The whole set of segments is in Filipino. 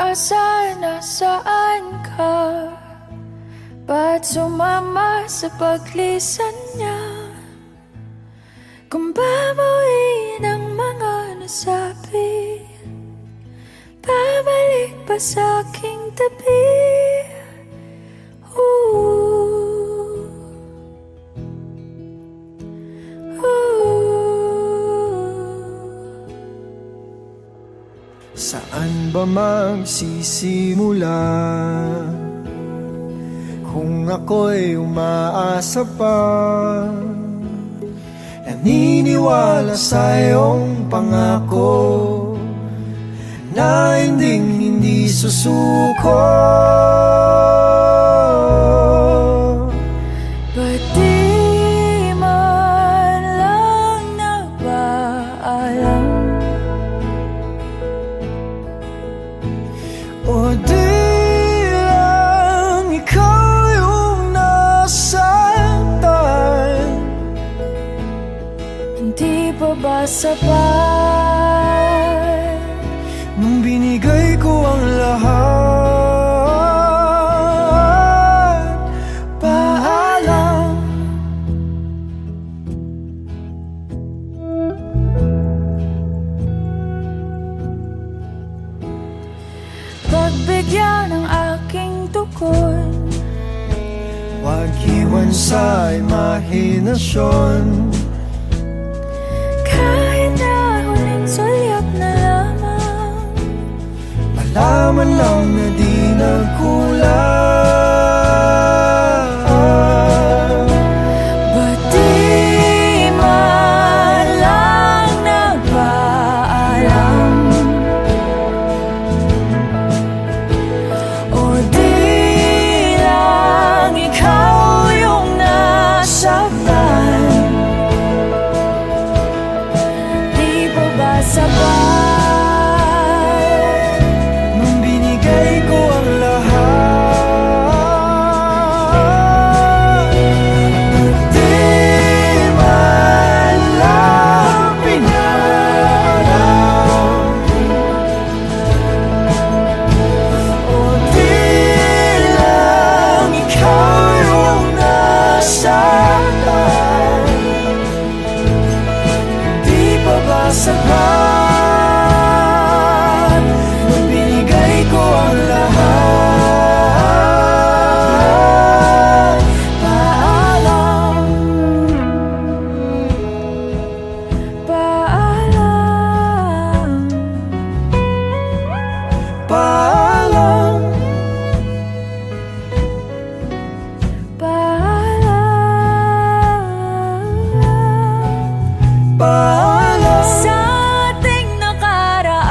Pag-asa, nasaan ka? Ba't sumama sa paglisan niya? Kung babawiin ang mga nasabi, babalik pa sa aking tabi. Saan ba magsisimula kung ako'y umaasa pa? Naniniwala sa iyong pangako na hindi susuko. Ba't di man lang nagpaalam? O di lang ikaw yung nasaktan? Hindi pa ba sapat nung binigay ko ang lahat? Paalam. Pagbigyan ng aking tukod, Huwag iwan sa imahinasyon. kahit na huling sulyap na lamang, Malaman lang na di nagkulang. ba't di man lang nagpaalam? O di lang ikaw yung nasaktan? Di pa ba sapat Nung binigay ko ang lahat? Di man lang pinalam. O di lang ikaw yung nasaktan? Di pa ba sapat nung binigay ko ang lahat? paalam? Paalam. Paalam. Paalam. Paalam. Sa ating nakaraan,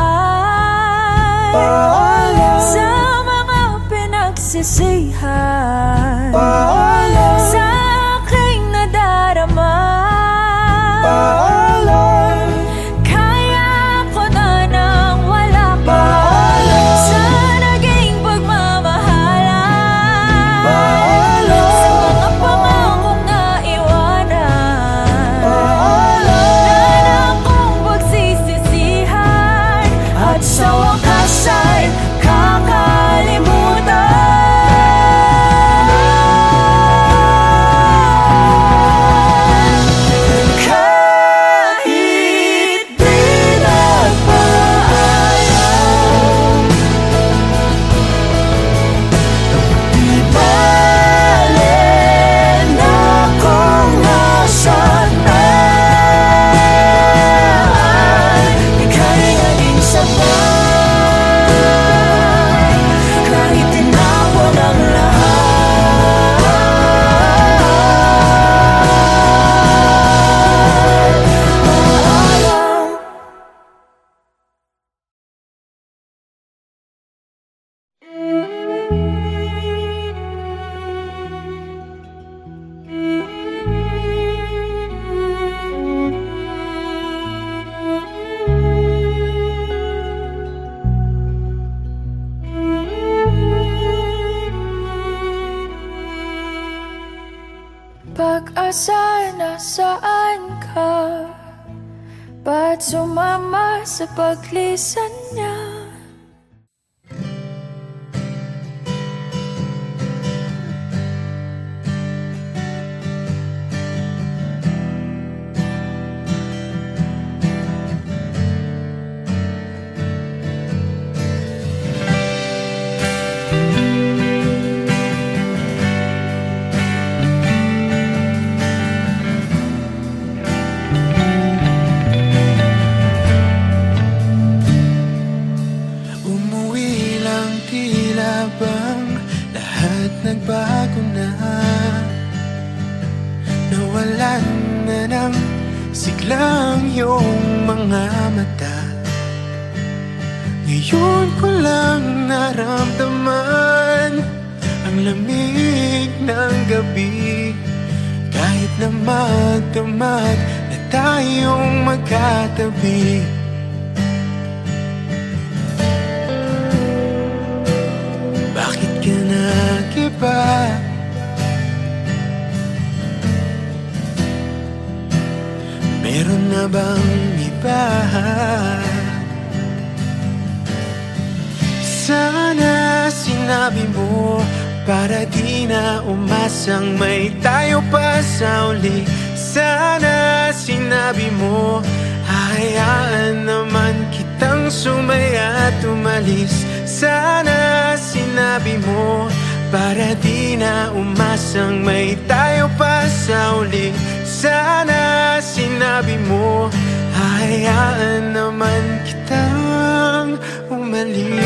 Paalam. sa mga pinagsisihan, Paalam. sa aking nadarama, Paalam. kaya ko na nang wala pa Paalam. sa naging pagmamahalan, Paalam. sa mga pangakong naiwanan, Paalam. na akong pagsisisihan, at sa wakas ay kakalimutan. Kahit di nagpaalam, di bale na kung nasaktan. Ika'y naging sapat kahit tinapon ang lahat. Paalam. Pag-asa, nasaan ka? Ba't sumama sa paglisan niya? ang iyong mga mata. Ngayon ko lang naramdaman ang lamig ng gabi. Kahit na magdamag na tayong magkatabi. Bakit ka nag-iba? Meron na bang iba? Sana sinabi mo para di na umasang may tayo pa sa uli. Sana sinabi mo hayaan naman kitang sumaya at umalis. Sana sinabi mo para di na umasang may tayo pa sa uli. Sana sinabi mo hayaan naman kitang umalis.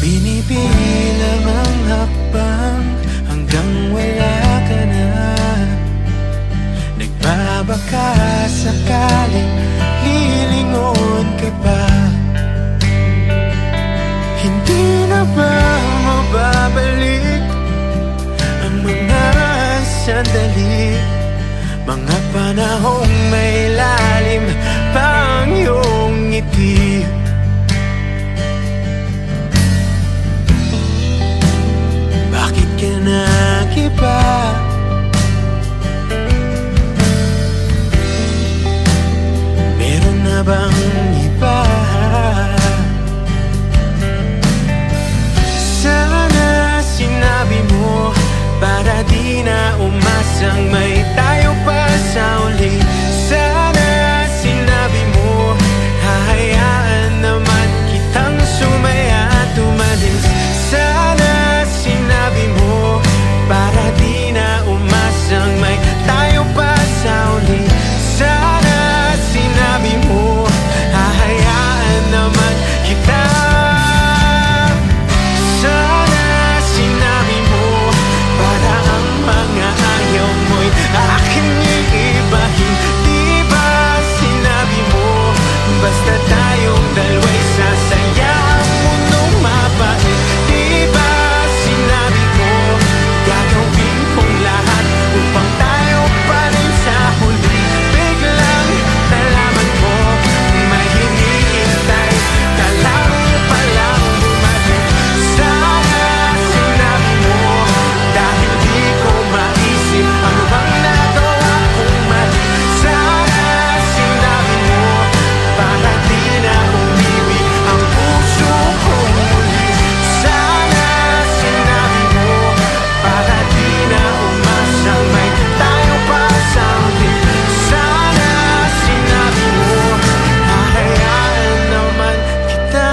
Binibilang ang hakbang hanggang wala ka na. Nagbabaka sakaling lilingon ka pa. Hindi na ba mababalik ang mga sandali, mga panahong may lalim pang iyong ngiti? Bakit ka nag-iba? Meron na bang iba? Sana sinabi mo para di na umasang may tayo pa sa uli. Sana sinabi mo hahayaan naman kitang sumaya at umalis. Sana sinabi mo para di na umasang may tayo pa sa uli. Sana sinabi mo hahayaan naman kita. Sana sinabi mo para ang mga ayaw mo'y aking iibahin. Di ba sinabi mo basta tayong dalawa'y sasaya ang mundong mabait? Di ba sinabi ko gagawin kong lahat upang tayo pa rin sa huli? Biglang nalaman ko may hinihintay ka lang palang bumalik. Sana sinabi mo dahil di ko maisip ano bang nagawa kong mali. Sana sinabi mo para di na umibig ang puso kong muli. Sana sinabi mo para di na umasang may tayo pa sa uli. Sana sinabi mo hahayaan naman kita.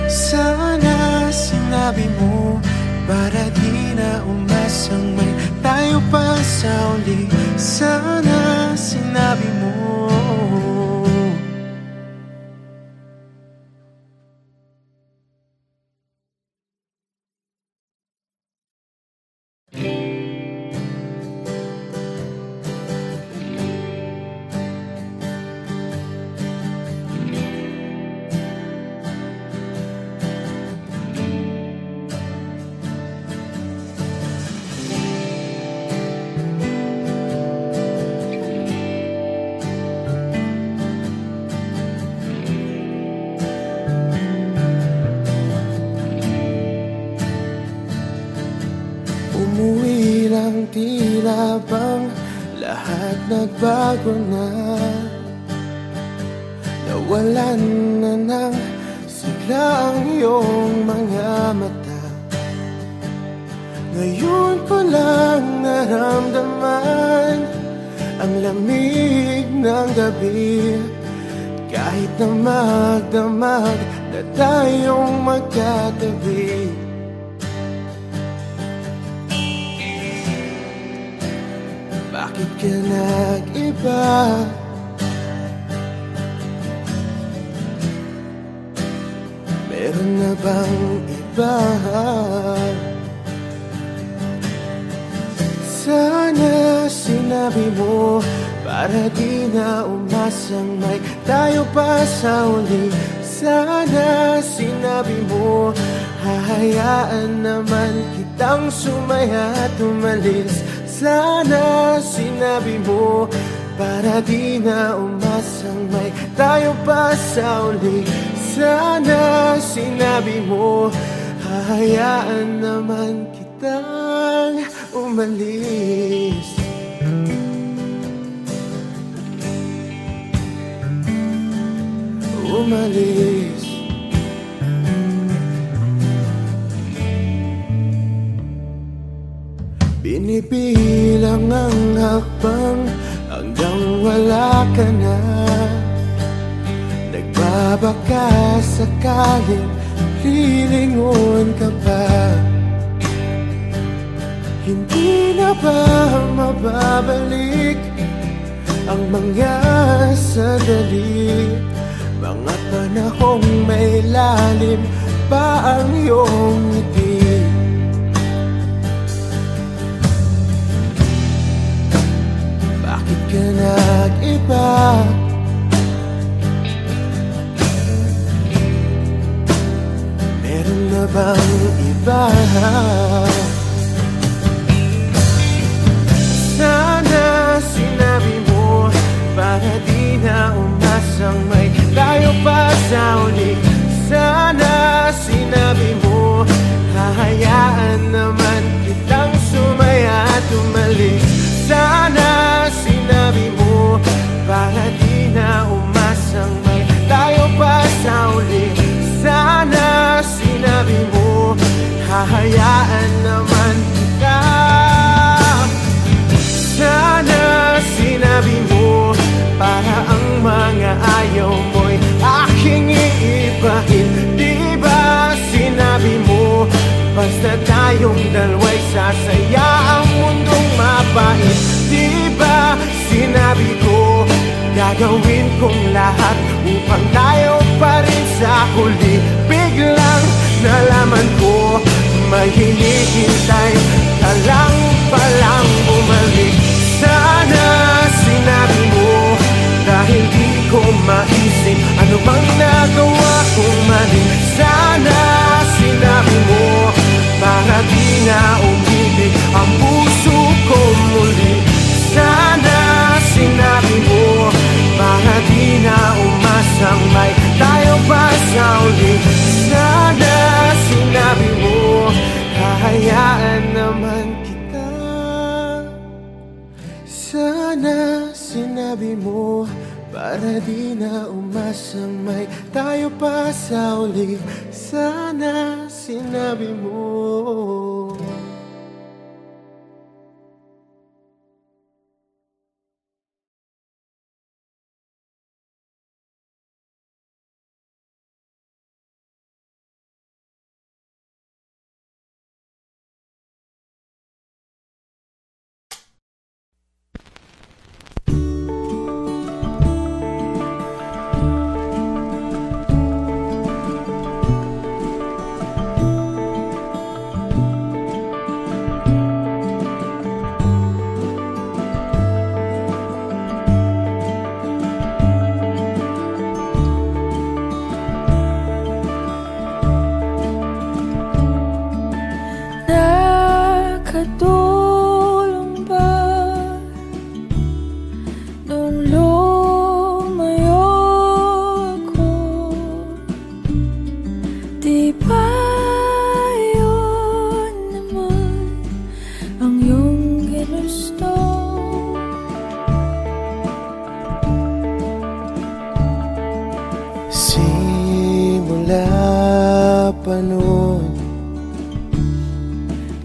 Sana sinabi mo para di na umasang may tayo pa sa uli. Sana sinabi mo. Umuwi lang tila bang lahat nagbago na. Nawalan na ng sigla ang iyong mga mata. Ngayon ko lang naramdaman ang lamig ng gabi. Kahit na magdamag na tayong magkatabi. Bakit ka nag-iba? meron na bang iba? Sana sinabi mo para di na umasang may tayo pa sa uli. Sana sinabi mo hahayaan naman kitang sumaya at umalis. Sana sinabi mo para di na umasang may tayo pa sa uli. Sana sinabi mo hahayaan naman kitang umalis. Umalis. Binibilang ang hakbang hanggang wala ka na. Nagbabaka sakaling lilingon ka pa. Hindi na ba mababalik ang mga sandali, mga panahong may lalim pa ang iyong ngiti? Bakit ka nag-iba? Meron na bang iba? Sana sinabi mo para di na umasang may tayo pa sa uli. Sana sinabi mo hahayaan naman kitang sumaya at umalis. Sana sinabi mo para di na umasang may tayo pa sa uli. Sana sinabi mo hahayaan naman kita. Sana sinabi mo para ang mga ayaw mo'y aking iibahin. Di ba sinabi mo basta tayong dalawa'y sasaya ang mundong mapait? Di ba sinabi ko gagawin kong lahat upang tayo pa rin sa huli? Biglang nalaman ko may hinihintay ka lang palang bumalik. Sana sinabi mo dahil di ko maisip ano bang nagawa kong mali. Sana sinabi mo para di na umibig ang puso ko muli. Sana sinabi mo para di na umasang may tayo pa sa uli. Sana sinabi mo hahayaan naman kita. Sana sinabi mo para di na umasang may tayo pa sa uli. Sana sinabi mo. Nakatulong ba nung lumayo ako? Di ba yun naman ang iyong ginusto? Simula pa noon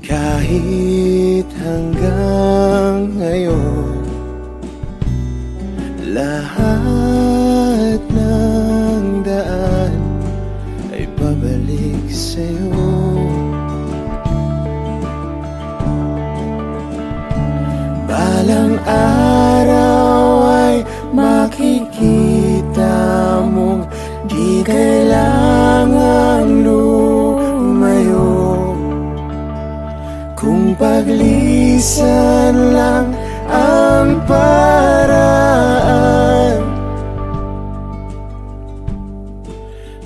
kahit hanggang ngayon, lahat ng daan ay pabalik sa'yo. Balang araw ay makikita mong di kailangang Kung paglisan lang ang paraan,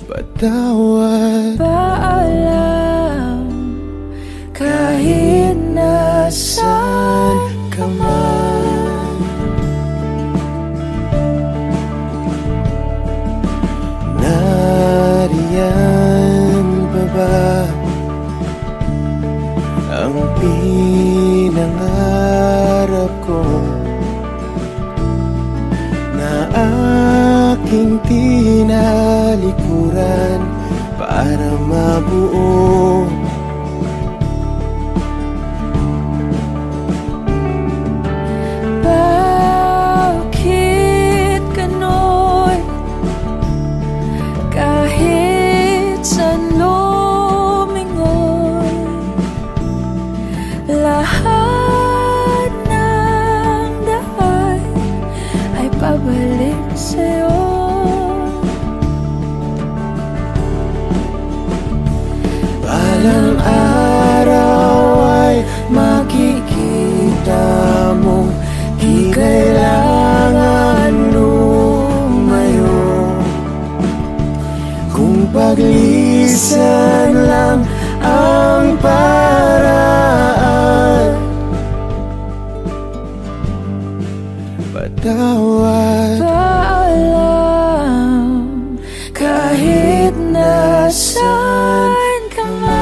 patawad, paalam, kahit nasaan ka man. Nariyan pa ba ang pinangarap ko na aking tinalikuran para mabuo? bakit ganon? Kahit saan lumingon, lahat ng daan ay pabalik sa'yo. Balang araw ay makikita mong di kailangan lumayo. Kung paglisan lang ang paraan, patawad, Paalam, kahit nasaan ka man.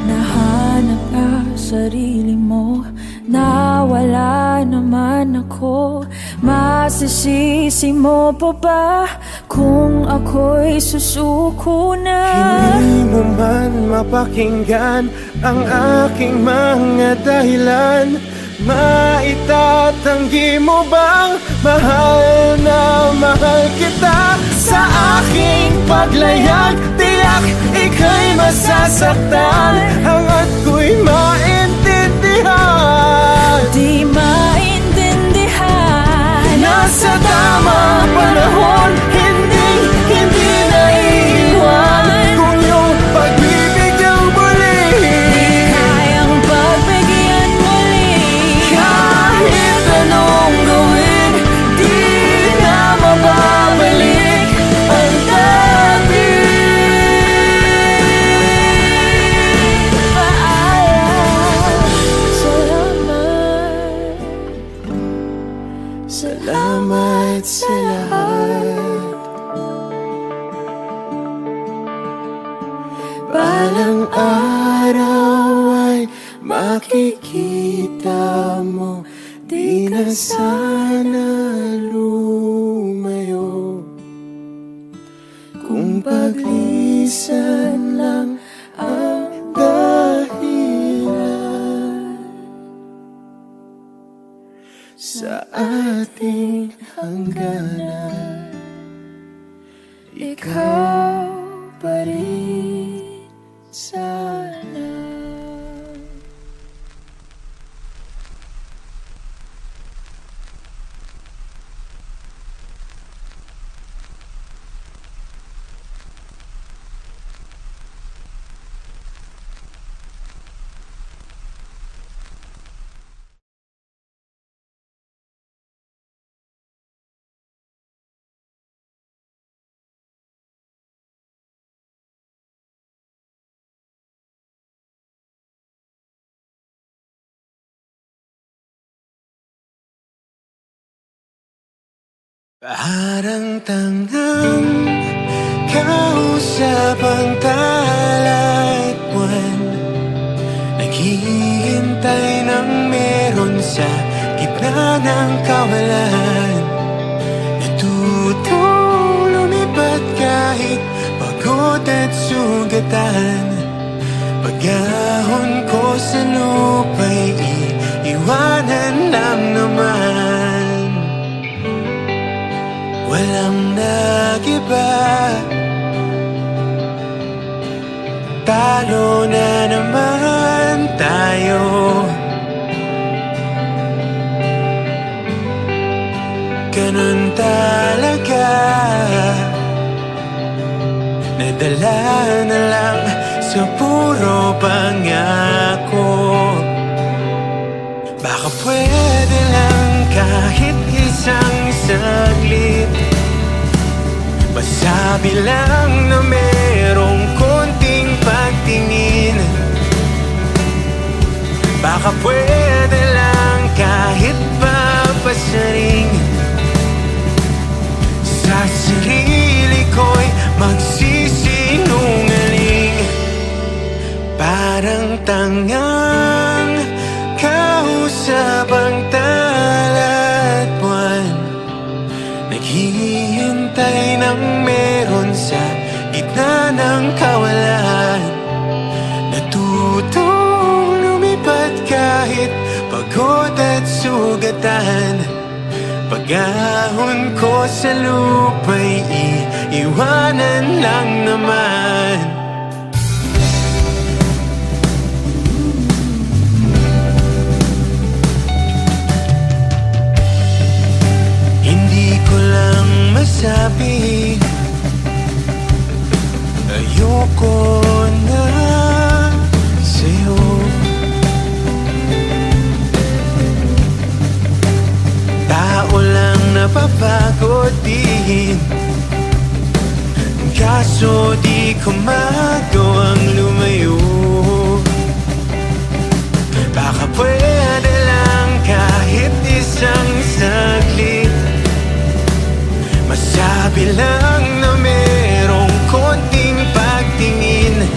Nahanap ka sarili mo, nawala naman ako. Masisisi mo pa ba kung ako'y susuko na? hindi mo man mapakinggan ang aking mga dahilan. Maitatanggi mo bang mahal na mahal kita? Sa aking paglayag, tiyak ika'y masasaktan. Hangat ko'y maintindihan, Di maintindihan, nasa tamang panahon, hindi naiiwan. Kung iyong pagbibigyan muli, kayang pagbigyan muli. kahit anong gawin, di na mababalik ang dati. Paalam, salamat, Salamat sa lahat. Balang araw ay makikita mo, di na sana lumayo. Kung paglisan lang ang dahilan sa ating hangganan, ikaw pa rin sana. parang tangang kausap ang talat buwan, naghihintay ng meron sa gitna ng kawalan. Natutong lumipat kahit pagod at sugatan. Pag-ahon ko sa lupa'y iiwanan lang naman. Walang sa puro pangako. Baka pwede lang kahit isang saglit, masabi lang na merong konting pagtingin. Baka pwede lang kahit papasaring, sa sarili ko'y magsisinungaling. Parang tangang kausap ang talat buwan, naghihintay ng meron sa gitna ng kawalan. Natutong lumipat kahit pagod at sugatan. Pag-ahon ko sa lupa'y iiwanan lang naman. Hindi ko lang masabi, ayoko na sa'yo. Tao lang napapagod din, kaso di ko magawang lumayo. Baka pwede lang kahit isang saglit, masabi lang na merong konting pagtingin.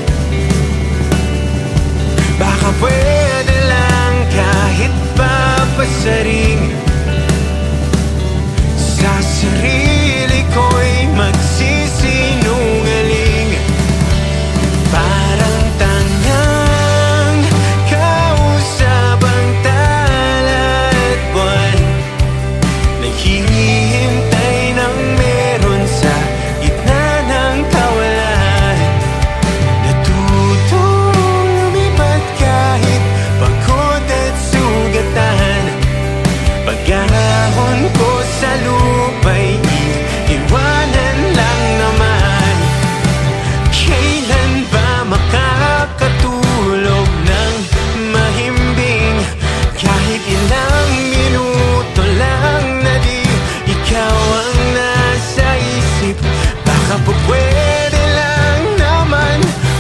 Baka pwede lang kahit papasaring, sa sarili ko'y magsisinungaling. Parang tangang kausap ang talat buwan, naghihintay ng meron sa gitna ng kawalan. Natutong lumipat kahit pagod at sugatan. Pag-ahon ko sa lupa'y iiwanan lang naman. Kailan ba makakatulog ng mahimbing, kahit ilang minuto lang na di ikaw ang nasa isip? Baka po pwede lang naman,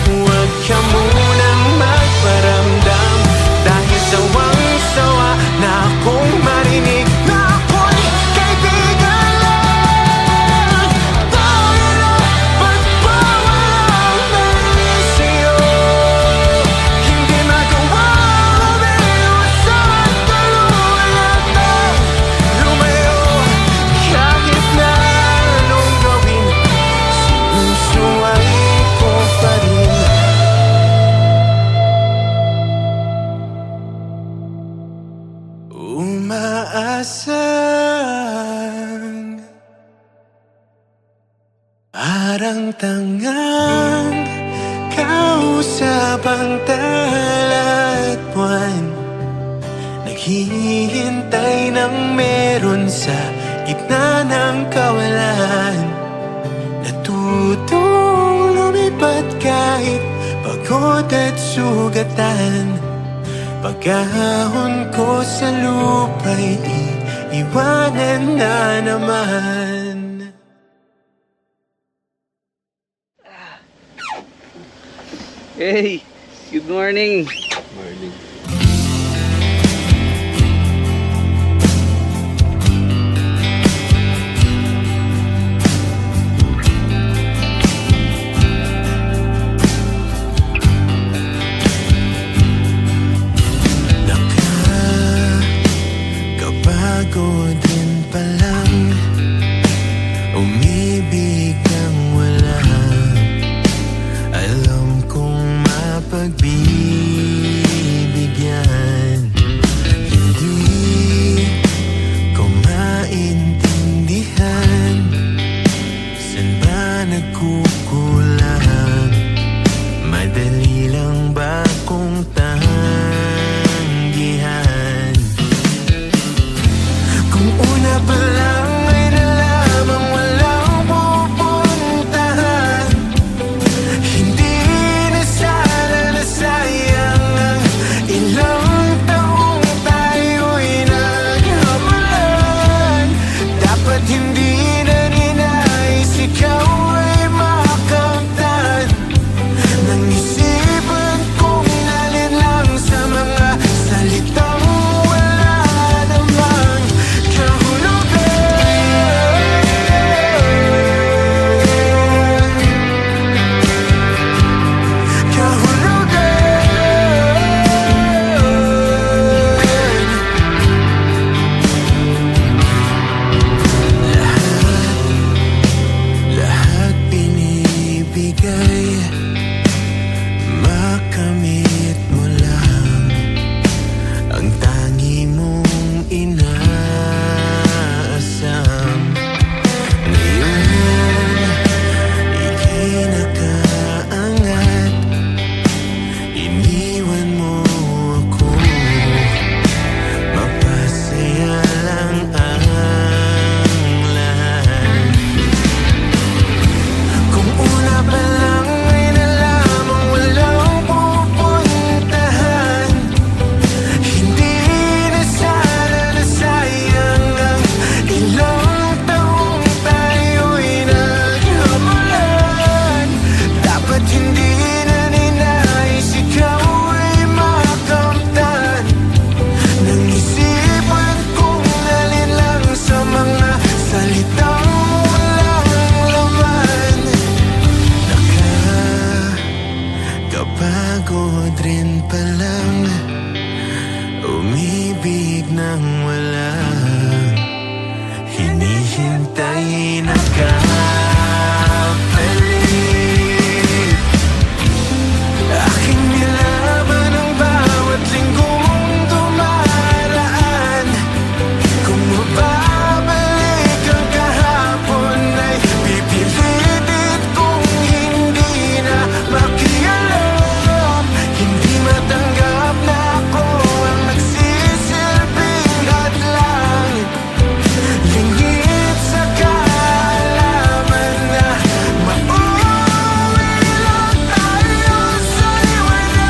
huwag ka munang magparamdam, dahil sawang-sawa na akong marinig na ako'y kaibigan lang. Dahil dapat bawang marinig sa'yo, hindi magawang umiwas at tulungan at lumayo. Kahit na anong gawin, sinusuway ko pa rin. Umaasang parang tangang kausap ang talat buwan, naghihintay ng meron sa gitna ng kawalan. Natutong lumipat kahit pagod at sugatan. Pag-ahon ko sa lupa'y iiwanan na naman. Hey, good morning. Morning. Nakakapagod din palang umibig ng wala. Alam kong mapagbigay ka lang, umibig nang walang hinihintay na kapalit. Aking nilaban ang bawat linggo mong dumaraan. Kung mababalik ang kahapon ay pipilitit kong hindi na makialam. Hindi matanggap na ako ang nagsisilbing hadlang. Lingid sa kaalaman na mauwi lang tayo sa liwanag.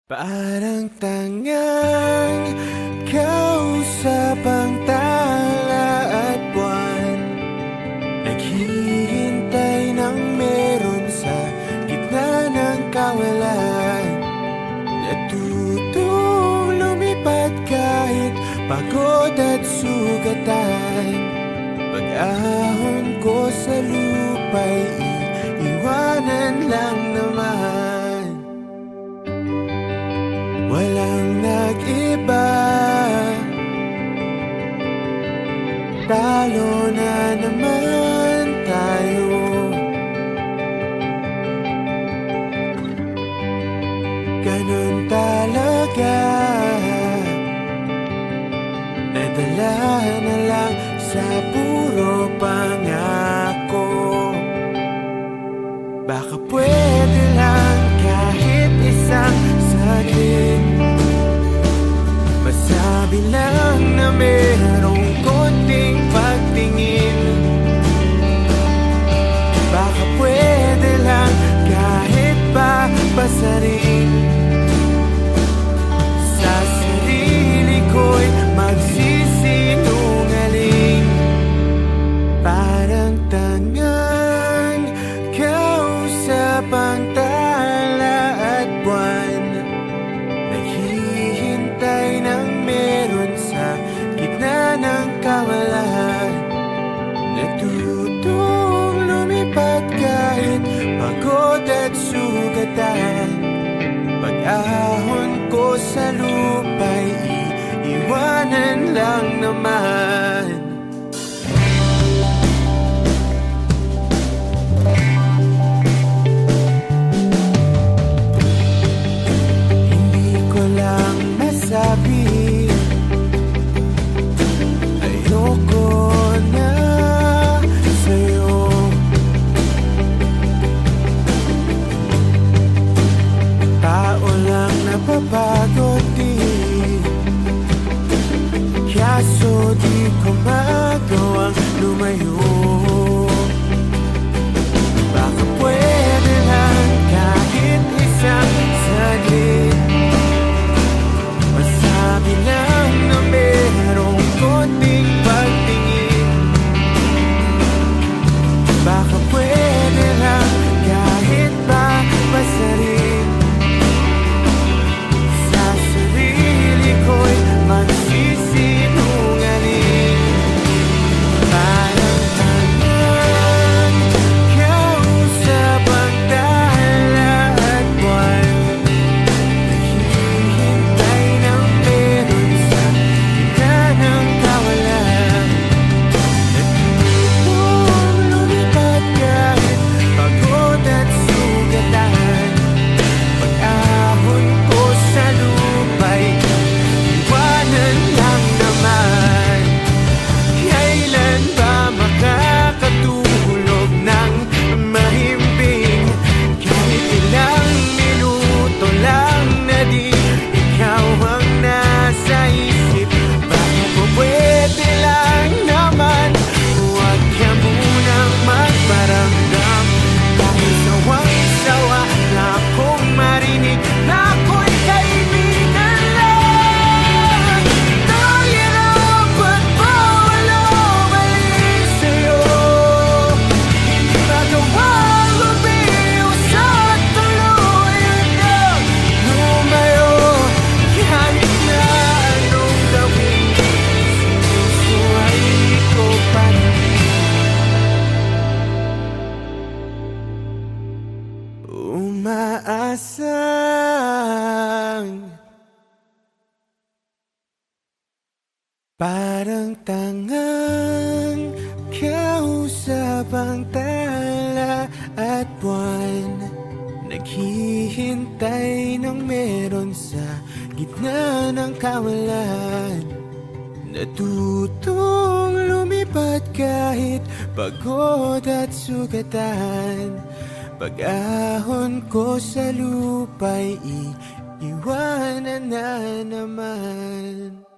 Parang tangang kausap ang tala at buwan, naghihintay ng meron sa gitna ng kawalan. Natutong lumipad kahit pagod at sugatan. Pag-ahon ko sa lupa'y iiwanan lang naman. Walang nag-iba, talo na naman tayo. Ganun talaga, nadala na lang sa puro pangako. Baka pwede lang kahit isang saglit, masabi lang na merong konting pagtingin. Baka pwede lang kahit pa basarin. Sa sarili ko'y magsisinungaling. Parang tangang kausap ang tala at buwan, naghihintay ng meron sa gitna ng kawalan. Natutong lumipad kahit pagod at sugatan. Pag-ahon ko sa lupa'y iiwanan lang naman. Sabi, ayoko na sa'yo. Tao lang napapagod din, kaso di Parang tangang kausap ang tala at buwan, naghihintay ng meron sa gitna ng kawalan. Natutong lumipat kahit pagod at sugatan. Pag-ahon ko sa lupa'y iiwanan na naman.